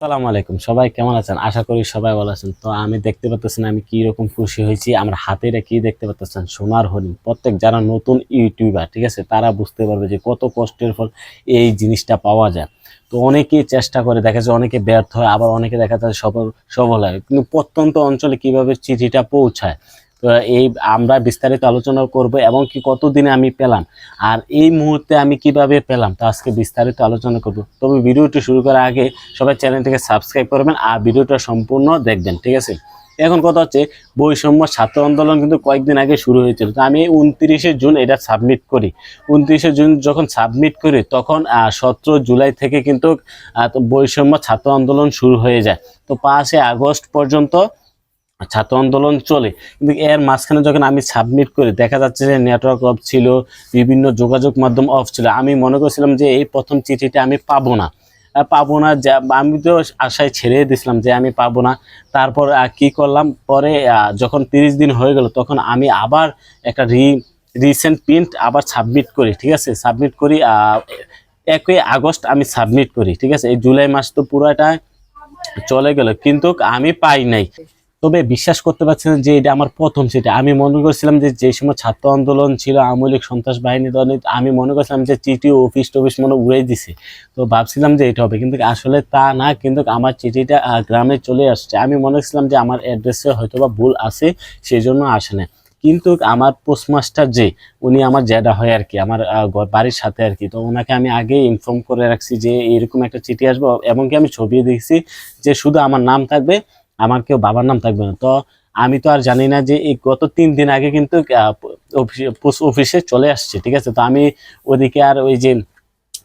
আসসালামু আলাইকুম, সবাই কেমন আছেন? আশা করি সবাই ভালো আছেন। তো আমি দেখতে পাচ্তেছেন আমি কি রকম খুশি হয়েছি। আমার হাতে এটা কি দেখতে পাচ্তেছেন? সোনার হরিণ। প্রত্যেক যারা নতুন ইউটিউবার, ঠিক আছে, তারা বুঝতে পারবে যে কত কষ্টের ফল এই জিনিসটা পাওয়া যায়। তো অনেকেই চেষ্টা করে, দেখা যায় অনেকে ব্যর্থ হয়, আবার অনেকে দেখা যায় সফল হয়, কিন্তু প্রত্যন্ত অঞ্চলে কিভাবে চিঠিটা পৌঁছায়, তো এই আমরা বিস্তারিত আলোচনা করব এবং কি কতদিনে আমি পেলাম আর এই মুহূর্তে আমি কিভাবে পেলাম, তো আজকে বিস্তারিত আলোচনা করব। তবে ভিডিওটি শুরু করার আগে সবাই চ্যানেলটিকে সাবস্ক্রাইব করবেন আর ভিডিওটা সম্পূর্ণ দেখবেন, ঠিক আছে। এখন কথা হচ্ছে, বৈষম্য ছাত্র আন্দোলন কিন্তু কয়েকদিন আগে শুরু হয়েছিল। তো আমি 29শে জুন এটা সাবমিট করি। 29শে জুন যখন সাবমিট করি তখন 17 জুলাই থেকে কিন্তু বৈষম্য ছাত্র আন্দোলন শুরু হয়ে যায়। তো 5 আগস্ট পর্যন্ত ছাত্র আন্দোলন চলে। কিন্তু এর মাঝখানে যখন আমি সাবমিট করি, দেখা যাচ্ছে যে নেটওয়ার্ক অফ ছিল, বিভিন্ন যোগাযোগ মাধ্যম অফ ছিল। আমি মনে করছিলাম যে এই প্রথম চিঠিটা আমি পাবো না, যা আমি তো আশায় ছেড়ে দিয়েছিলাম যে আমি পাবো না। তারপর কি করলাম, পরে যখন 30 দিন হয়ে গেল তখন আমি আবার একটা রিসেন্ট প্রিন্ট আবার সাবমিট করি, ঠিক আছে। সাবমিট করি 1 আগস্ট আমি সাবমিট করি, ঠিক আছে। এই জুলাই মাস তো পুরোটা চলে গেল, কিন্তু আমি পাই নাই। তবে বিশ্বাস করতে পারছি না যে এটা আমার প্রথম চিঠি। আমি মনে করছিলাম যে যে সময় ছাত্র আন্দোলন ছিল, আওয়ামী লীগ সন্ত্রাস বাহিনী দলে, আমি মনে করছিলাম যে চিঠি অফিস টফিস মনে উড়াই দিছে। তো ভাবছিলাম যে এটা হবে, কিন্তু আসলে তা না। কিন্তু আমার চিঠিটা গ্রামে চলে আসছে। আমি মনে করছিলাম যে আমার অ্যাড্রেসে হয়তো বা ভুল আছে, সেই জন্য আসে না। কিন্তু আমার পোস্টমাস্টার যে, উনি আমার জ্যাডা হয় আর কি, আমার বাড়ির সাথে আর কি। তো ওনাকে আমি আগে ইনফর্ম করে রাখছি যে এরকম একটা চিঠি আসবো, এমনকি আমি ছবি দেখছি যে শুধু আমার নাম থাকবে, আমার কেউ বাবার নাম থাকবে না। তো আমি তো আর জানি না যে এই গত 3 দিন আগে কিন্তু পোস্ট অফিসে চলে আসছে, ঠিক আছে। তো আমি ওদিকে আর ওই যে,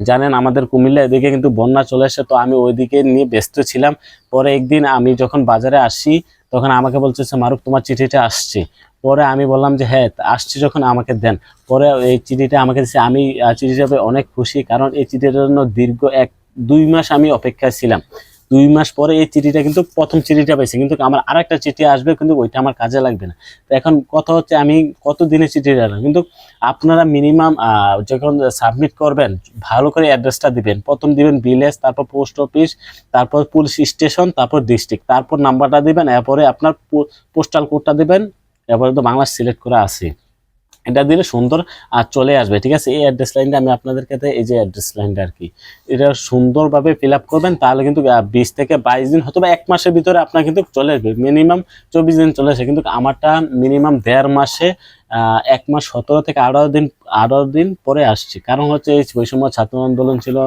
জানেন আমাদের কুমিল্লা এদিকে কিন্তু বন্যা চলে আসে, তো আমি ওইদিকে নিয়ে ব্যস্ত ছিলাম। পরে একদিন আমি যখন বাজারে আসি তখন আমাকে বলতেছে, মারুফ তোমার চিঠিটা আসছে। পরে আমি বললাম যে হ্যাঁ আসছে, যখন আমাকে দেন। পরে এই চিঠিটা আমাকে দিচ্ছে। আমি চিঠিটা পেয়ে অনেক খুশি, কারণ এই চিঠিটার জন্য দীর্ঘ 1-2 মাস আমি অপেক্ষায় ছিলাম। 2 মাস পরে এই চিঠিটা, কিন্তু প্রথম চিঠিটা পাইছি, কিন্তু আমার আরেকটা চিঠি আসবে, কিন্তু ওইটা আমার কাজে লাগবে না। তো এখন কথা হচ্ছে আমি কত দিনে চিঠিটা আনলাম। কিন্তু আপনারা মিনিমাম যখন সাবমিট করবেন, ভালো করে অ্যাড্রেসটা দিবেন। প্রথম দিবেন ভিলেজ, তারপর পোস্ট অফিস, তারপর পুলিশ স্টেশন, তারপর ডিস্ট্রিক্ট, তারপর নাম্বারটা দিবেন, এরপরে আপনার পোস্টাল কোডটা দিবেন, এরপরে তো বাংলা সিলেক্ট করা আছে, এটা দিলে সুন্দর চলে আসবে, ঠিক আছে। এই অ্যাড্রেস লাইনটা আমি আপনাদের কাছে, এই যে অ্যাড্রেস লাইনটা আর কি, এটা সুন্দরভাবে ফিল আপ করবেন, তাহলে কিন্তু 20 থেকে 22 দিন অথবা 1 মাসের ভিতরে আপনার কিন্তু চলে আসবে। মিনিমাম 24 দিন চলে আসে, কিন্তু আমারটা মিনিমাম 1.5 মাসে 1 মাস 17 থেকে 18 দিন পরে আসছে। কারণ হচ্ছে এই বৈষম্য ছাত্র আন্দোলন ছিল,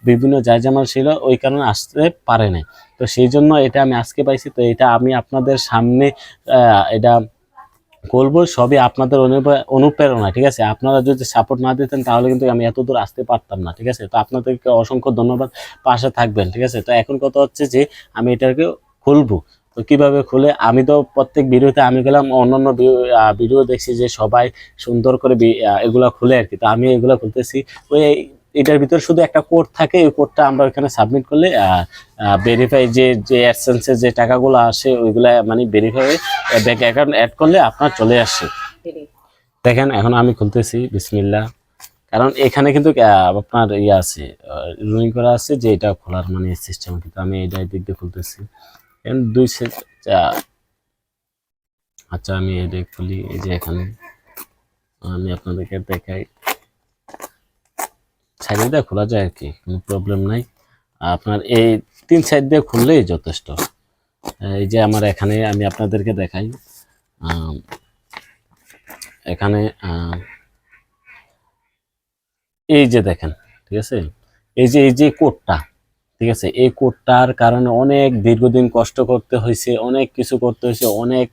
বিভিন্ন জায়জামাল ছিল, ওই কারণে আসতে পারে নাই। তো সেই জন্য এটা আমি আজকে পাইছি। তো এটা আমি আপনাদের সামনে এটা বলবো, সবই আপনাদের অনুপ্রেরণা, ঠিক আছে। আপনারা যদি সাপোর্ট না দিতেন তাহলে কিন্তু আমি এত দূর আসতে পারতাম না, ঠিক আছে। তো আপনাদেরকে অসংখ্য ধন্যবাদ, পাশে থাকবেন, ঠিক আছে। তো এখন কথা হচ্ছে যে আমি এটাকে খুলবো। তো কিভাবে খুলে, আমি তো প্রত্যেক ভিডিওতে আমি গেলাম, অন্যান্য ভিডিও দেখছি যে সবাই সুন্দর করে এগুলা খুলে আর কি। তো আমি এগুলা খুলতেছি। ওই এটার ভিতরে শুধু একটা কোড থাকে, ওই কোডটা আমরা ওইখানে সাবমিট করলে ভেরিফাই যে যে অ্যাডসেন্সের যে টাকাগুলো আসে ওইগুলা মানে ভেরিফাই ব্যাংক অ্যাকাউন্ট অ্যাড করলে আপনার চলে আসে। দেখেন এখন আমি খুলতেছি, বিসমিল্লাহ। কারণ এখানে কিন্তু আপনার ইয়ে আছে, রুলিং করা আছে যে এটা খোলার মানে সিস্টেম, কিন্তু আমি এটা দিক দিয়ে খুলতেছি। এখন আচ্ছা আমি এটা খুলি, এই যে এখানে আমি আপনাদেরকে দেখাই, সাইড দিয়ে খোলা যায় আর কি, কোনো প্রবলেম নাই। আপনার এই 3 সাইড দিয়ে খুললেই যথেষ্ট। এই যে আমার এখানে আমি আপনাদেরকে দেখাই, এখানে এই যে দেখেন, ঠিক আছে, এই যে কোডটা, ঠিক আছে। এই কোডটার কারণে অনেক দীর্ঘদিন কষ্ট করতে হয়েছে, অনেক কিছু করতে হয়েছে, অনেক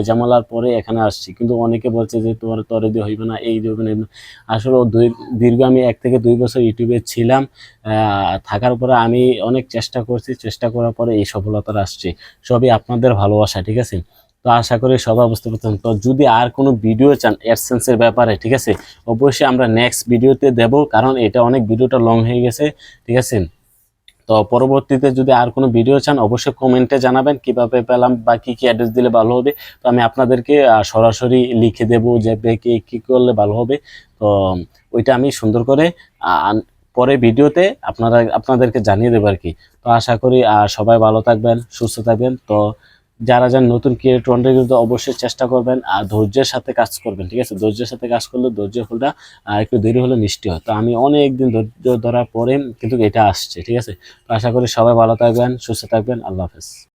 ঝামেলার পরে এখানে আসছি। কিন্তু অনেকে বলছে যে তোমার তরে দিয়ে হইবে না, এই দেবে না। আসলে দীর্ঘ আমি 1 থেকে 2 বছর ইউটিউবে ছিলাম, থাকার পরে আমি অনেক চেষ্টা করছি, চেষ্টা করার পরে এই সফলতা আসছে। সবই আপনাদের ভালোবাসা, ঠিক আছে। তো আশা করি সবাই বুঝতে পারছেন। তো যদি আর কোনো ভিডিও চান অ্যাডসেন্সের ব্যাপারে, ঠিক আছে, অবশ্যই আমরা নেক্সট ভিডিওতে দেব, কারণ এটা অনেক ভিডিওটা লং হয়ে গেছে, ঠিক আছে। তো পরবর্তীতে যদি আর কোনো ভিডিও চান অবশ্যই কমেন্টে জানাবেন কিভাবে পেলাম বা কি কি অ্যাড্রেস দিলে ভালো হবে। তো আমি আপনাদেরকে সরাসরি লিখে দেবো যে কি কি করলে ভালো হবে। তো ওইটা আমি সুন্দর করে পরে ভিডিওতে আপনাদেরকে জানিয়ে দেবো আর কি। তো আশা করি সবাই ভালো থাকবেন, সুস্থ থাকবেন। তো যারা নতুন ক্রিয়েটর কিন্তু অবশ্যই চেষ্টা করবেন আর ধৈর্যের সাথে কাজ করবেন, ঠিক আছে? ধৈর্যের সাথে কাজ করলে ধৈর্যের ফলটা একটু দেরি হলে মিষ্টি হয়। তো আমি অনেক দিন ধৈর্য ধরার পরে কিন্তু এটা আসছে, ঠিক আছে? তো আশা করি সবাই ভালো থাকবেন, সুস্থ থাকবেন। আল্লাহ হাফেজ।